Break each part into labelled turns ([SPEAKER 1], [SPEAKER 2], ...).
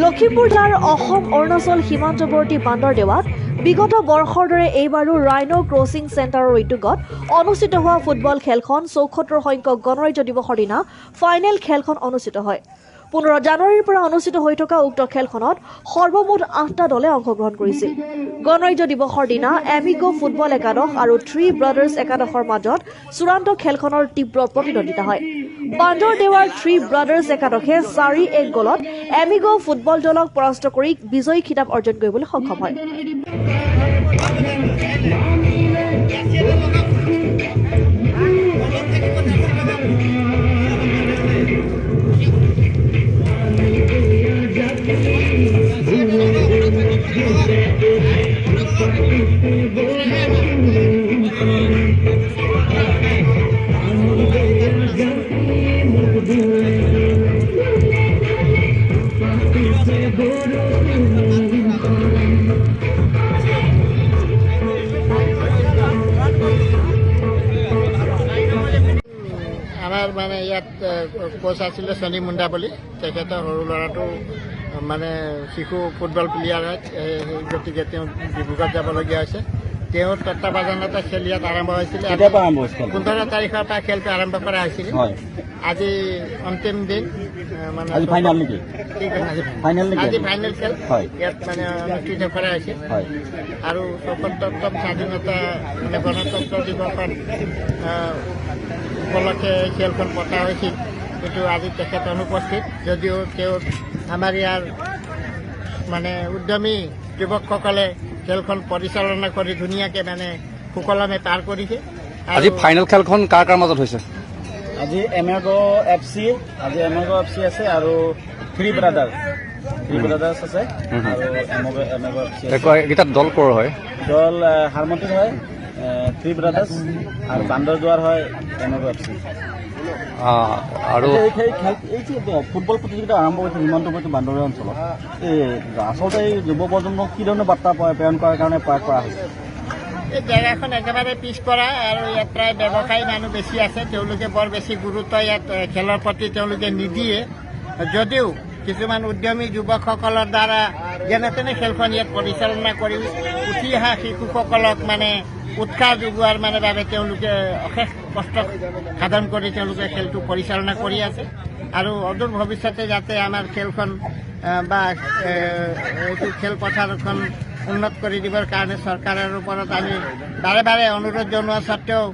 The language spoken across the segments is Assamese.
[SPEAKER 1] লখিমপুৰ জিলাৰ অসম অৰুণাচল সীমান্তৱৰ্তী বান্দৰদেৱাত বিগত বৰ্ষৰ দৰে এইবাৰো ৰাইনো ক্ৰছিং চেণ্টাৰৰ উদ্যোগত অনুষ্ঠিত হোৱা ফুটবল খেলখন ৭৪ সংখ্যক গণৰাজ্য দিৱসৰ দিনা ফাইনেল খেলখন অনুষ্ঠিত হয়। 15 জানুৱাৰীৰ পৰা অনুষ্ঠিত হৈ থকা উক্ত খেলখনত সৰ্বমুঠ 8টা দলে অংশগ্ৰহণ কৰিছিল। গণৰাজ্য দিৱসৰ দিনা এমিগো ফুটবল একাদশ আৰু থ্ৰী ব্ৰাদাৰ্ছ একাদশৰ মাজত চূড়ান্ত খেলখনৰ তীব্ৰ প্ৰতিদ্বন্দ্বিতা হয়। বান্দৰদেৱাৰ থ্ৰী ব্ৰাদাৰ্ছ একাদশে 4-1 গলত এমিগো ফুটবল দলক পৰাস্ত কৰি বিজয়ী খিতাপ অৰ্জন কৰিবলৈ সক্ষম হয়।
[SPEAKER 2] আমাৰ মানে ইয়াত কোচ আছিলে সনি মুণ্ডা বুলি, তেখেতৰ সৰু ল'ৰাটো মানে শিশু ফুটবল প্লেয়াৰ হয়, গতিকে তেওঁ ডিব্ৰুগড়ত যাবলগীয়া হৈছে। তেওঁ তত্বাৱধানতে খেল ইয়াত আৰম্ভ হৈছিলে। 15 তাৰিখৰ পৰা খেলটো আৰম্ভ কৰা হৈছিল। আজি অন্তিম দিন, মানে আজি ফাইনেল খেল ইয়াত মানে অনুষ্ঠিত কৰা হৈছিল। আৰু ৭৪তম স্বাধীনতা মানে গণতন্ত্ৰ দিৱসৰ উপলক্ষে খেলখন পতা হৈছিল, কিন্তু আজি তেখেত অনুপস্থিত। যদিও তেওঁ আমাৰ ইয়াৰ মানে উদ্যমী যুৱকসকলে খেলখন পৰিচালনা কৰি ধুনীয়াকৈ মানে সুকলমে পাৰ কৰিছে।
[SPEAKER 3] আজি ফাইনেল খেলখন কাৰ কাৰ মাজত হৈছে?
[SPEAKER 4] আজি এমেগো এফচি আছে আৰু থ্ৰী ব্ৰাদাৰ্ছ আছে আৰু এমেগো এফচি আছে।
[SPEAKER 3] এইকেইটা দল ক'ৰ হয়?
[SPEAKER 4] দল হাৰমতিৰ হয় থ্ৰী ব্ৰাদাৰ্ছ আৰু বান্দৰদুৱাৰ হয় এমেগো এফচি।
[SPEAKER 3] আৰু
[SPEAKER 4] এই ফুটবল প্ৰতিযোগিতা আৰম্ভ হৈছে সীমান্তৱৰ্তী বান্দৰদেৱা অঞ্চলত। আচলতে এই যুৱ প্ৰজন্মক কি ধৰণৰ বাৰ্তা প্ৰেৰণ কৰাৰ কাৰণে প্ৰয়াস কৰা হৈছে?
[SPEAKER 2] এই জেগাখন একেবাৰে পিছপৰা আৰু ইয়াত প্ৰায় ব্যৱসায়ী মানুহ বেছি আছে। তেওঁলোকে বৰ বেছি গুৰুত্ব ইয়াত খেলৰ প্ৰতি তেওঁলোকে নিদিয়ে, যদিও কিছুমান উদ্যমী যুৱকসকলৰ দ্বাৰা যেনে তেনে খেলখন ইয়াত পৰিচালনা কৰি উঠি অহা শিশুসকলক মানে উৎসাহ যোগোৱাৰ মানে বাবে তেওঁলোকে অশেষ কষ্ট সাধন কৰি তেওঁলোকে খেলটো পৰিচালনা কৰি আছে। আৰু অদূৰ ভৱিষ্যতে যাতে আমাৰ খেলখন বা এইটো খেলপথাৰখন উন্নত কৰি দিবৰ কাৰণে চৰকাৰৰ ওপৰত আমি বাৰে বাৰে অনুৰোধ জনোৱা স্বত্তেও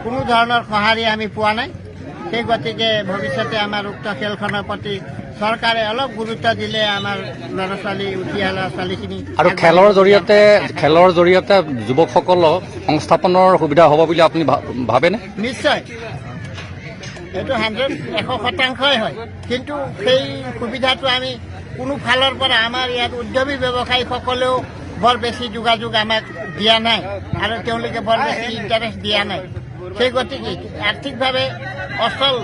[SPEAKER 2] কোনো ধৰণৰ সঁহাৰি আমি পোৱা নাই। সেই গতিকে ভৱিষ্যতে আমাৰ উক্ত খেলখনৰ প্ৰতি চৰকাৰে অলপ গুৰুত্ব দিলে আমাৰ ল'ৰা ছোৱালী উঠি অহা ল'ৰা ছোৱালীখিনি
[SPEAKER 3] আৰু খেলৰ জৰিয়তে যুৱকসকলক সংস্থাপনৰ সুবিধা হ'ব বুলি আপুনি ভাবেনে?
[SPEAKER 2] নিশ্চয়, এইটো 100% হয়, কিন্তু সেই সুবিধাটো আমি কোনো ফালৰ পৰা আমাৰ ইয়াত উদ্যমী ব্যৱসায়ীসকলেও বৰ বেছি যোগাযোগ আমাক দিয়া নাই আৰু তেওঁলোকে বৰ বেছি ইণ্টাৰেষ্ট দিয়া নাই। সেই গতিকে আৰ্থিকভাৱে অচল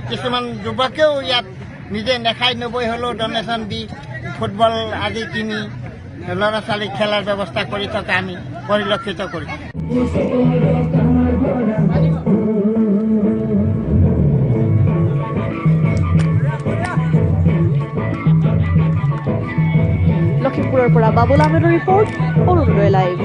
[SPEAKER 2] কিছুমান যুৱকেও ইয়াত নিজে নেখাই নবৈ হ'লেও ডনেশ্যন দি ফুটবল আদি কিনি ল'ৰা ছোৱালীক খেলাৰ ব্যৱস্থা কৰি থকা আমি পৰিলক্ষিত কৰিছোঁ।
[SPEAKER 1] লখিমপুৰৰ পৰা বাবুল আহমেদৰ ৰিপৰ্ট, অৰুণোদয় লাইভ।